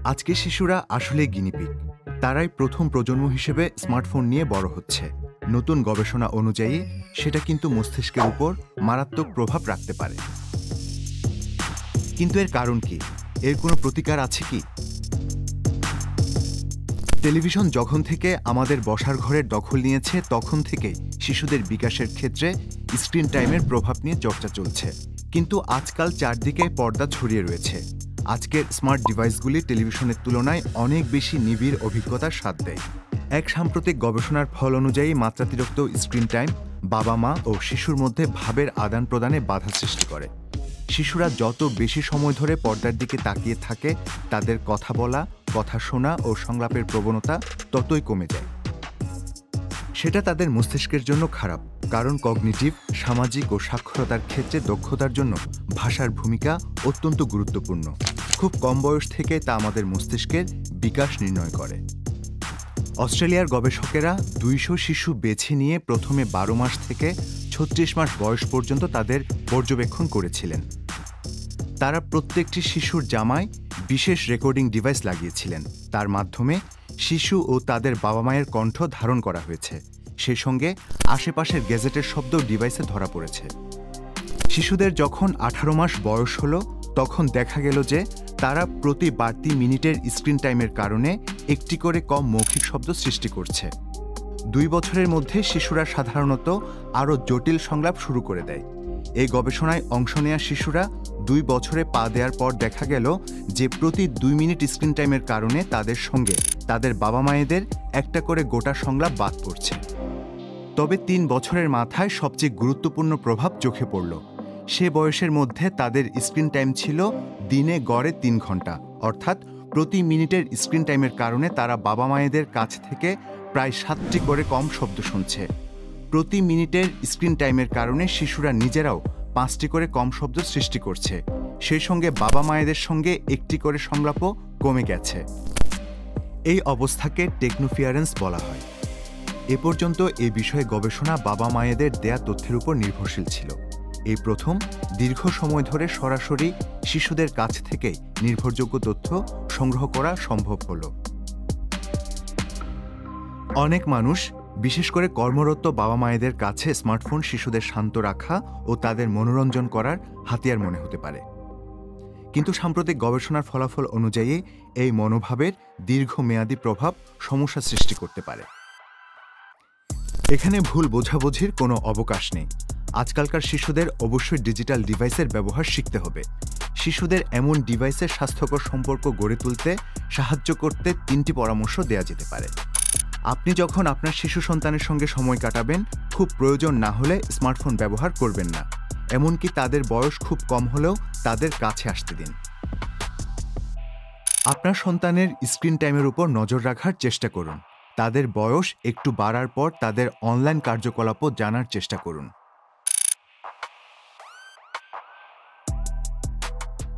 আজকের শিশুরা আসলে গিনিপিগ। তারাই প্রথম প্রজন্ম হিসেবে স্মার্টফোন নিয়ে বড় হচ্ছে। নতুন গবেষণা অনুযায়ী সেটা কিন্তু মস্তিষ্কের উপর মারাত্মক প্রভাব রাখতে পারে। কিন্তু এর কারণ কি? এর কোনো প্রতিকার আছে কি? টেলিভিশন যখন থেকে আমাদের বসার ঘরের দখল নিয়েছে তখন থেকেই শিশুদের বিকাশের ক্ষেত্রে স্ক্রিন টাইমের প্রভাব নিয়ে চর্চা চলছে। কিন্তু আজকাল চারদিকে পর্দা ছড়িয়ে রয়েছে। আজকের স্মার্ট ডিভাইসগুলি টেলিভিশনের তুলনায় অনেক বেশি নিবিড় অভিজ্ঞতার স্বাদ দেয়। এক সাম্প্রতিক গবেষণার ফল অনুযায়ী মাত্রাতিরিক্ত স্ক্রিন টাইম বাবা মা ও শিশুর মধ্যে ভাবের আদান প্রদানে বাধা সৃষ্টি করে। শিশুরা যত বেশি সময় ধরে পর্দার দিকে তাকিয়ে থাকে তাদের কথা বলা, কথা শোনা ও সংলাপের প্রবণতা ততই কমে যায়। সেটা তাদের মস্তিষ্কের জন্য খারাপ, কারণ কগনিটিভ, সামাজিক ও সাক্ষরতার ক্ষেত্রে দক্ষতার জন্য ভাষার ভূমিকা অত্যন্ত গুরুত্বপূর্ণ। খুব কম বয়স থেকে তা আমাদের মস্তিষ্কের বিকাশ নির্ণয় করে। অস্ট্রেলিয়ার গবেষকেরা 200 শিশু বেছে নিয়ে প্রথমে 12 মাস থেকে 36 মাস বয়স পর্যন্ত তাদের পর্যবেক্ষণ করেছিলেন। তারা প্রত্যেকটি শিশুর জামায় বিশেষ রেকর্ডিং ডিভাইস লাগিয়েছিলেন। তার মাধ্যমে শিশু ও তাদের বাবা মায়ের কণ্ঠ ধারণ করা হয়েছে। সেই সঙ্গে আশেপাশের গ্যাজেটের শব্দ ডিভাইসে ধরা পড়েছে। শিশুদের যখন 18 মাস বয়স হলো তখন দেখা গেল যে তারা প্রতি বাড়তি মিনিটের স্ক্রিন টাইমের কারণে একটি করে কম মৌখিক শব্দ সৃষ্টি করছে। 2 বছরের মধ্যে শিশুরা সাধারণত আরও জটিল সংলাপ শুরু করে দেয়। এই গবেষণায় অংশ নেওয়া শিশুরা 2 বছরে পা দেওয়ার পর দেখা গেল যে প্রতি 2 মিনিট স্ক্রিন টাইমের কারণে তাদের সঙ্গে তাদের বাবা মায়েদের একটা করে গোটা সংলাপ বাদ পড়ছে। তবে 3 বছরের মাথায় সবচেয়ে গুরুত্বপূর্ণ প্রভাব চোখে পড়ল। সে বয়সের মধ্যে তাদের স্ক্রিন টাইম ছিল দিনে গড়ে 3 ঘন্টা, অর্থাৎ প্রতি মিনিটের স্ক্রিন টাইমের কারণে তারা বাবা মায়েদের কাছ থেকে প্রায় 7টি করে কম শব্দ শুনছে। প্রতি মিনিটের স্ক্রিন টাইমের কারণে শিশুরা নিজেরাও 5টি করে কম শব্দ সৃষ্টি করছে। সেই সঙ্গে বাবা মায়েদের সঙ্গে একটি করে সংলাপও কমে গেছে। এই অবস্থাকে টেকনোফিয়ারেন্স বলা হয়। এ পর্যন্ত এ বিষয়ে গবেষণা বাবা মায়েদের দেয়া তথ্যের উপর নির্ভরশীল ছিল। এই প্রথম দীর্ঘ সময় ধরে সরাসরি শিশুদের কাছ থেকে নির্ভরযোগ্য তথ্য সংগ্রহ করা সম্ভব হলো। অনেক মানুষ, বিশেষ করে কর্মরত বাবা মায়েদের কাছে স্মার্টফোন শিশুদের শান্ত রাখা ও তাদের মনোরঞ্জন করার হাতিয়ার মনে হতে পারে। কিন্তু সাম্প্রতিক গবেষণার ফলাফল অনুযায়ী এই মনোভাবের দীর্ঘমেয়াদী প্রভাব সমস্যা সৃষ্টি করতে পারে। এখানে ভুল বোঝাবুঝির কোনো অবকাশ নেই। আজকালকার শিশুদের অবশ্যই ডিজিটাল ডিভাইসের ব্যবহার শিখতে হবে। শিশুদের এমন ডিভাইসের স্বাস্থ্যকর সম্পর্ক গড়ে তুলতে সাহায্য করতে 3টি পরামর্শ দেওয়া যেতে পারে। আপনি যখন আপনার শিশু সন্তানের সঙ্গে সময় কাটাবেন, খুব প্রয়োজন না হলে স্মার্টফোন ব্যবহার করবেন না। এমনকি তাদের বয়স খুব কম হলেও তাদের কাছে আসতে দিন। আপনার সন্তানের স্ক্রিন টাইমের উপর নজর রাখার চেষ্টা করুন। তাদের বয়স একটু বাড়ার পর তাদের অনলাইন কার্যকলাপও জানার চেষ্টা করুন।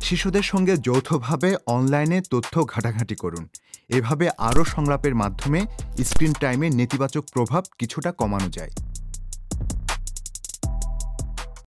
শিশুদের সঙ্গে যৌথভাবে অনলাইনে তথ্য ঘাটাঘাটি করুন। এভাবে আরও সংলাপের মাধ্যমে স্ক্রিন টাইমের নেতিবাচক প্রভাব কিছুটা কমানো যায়।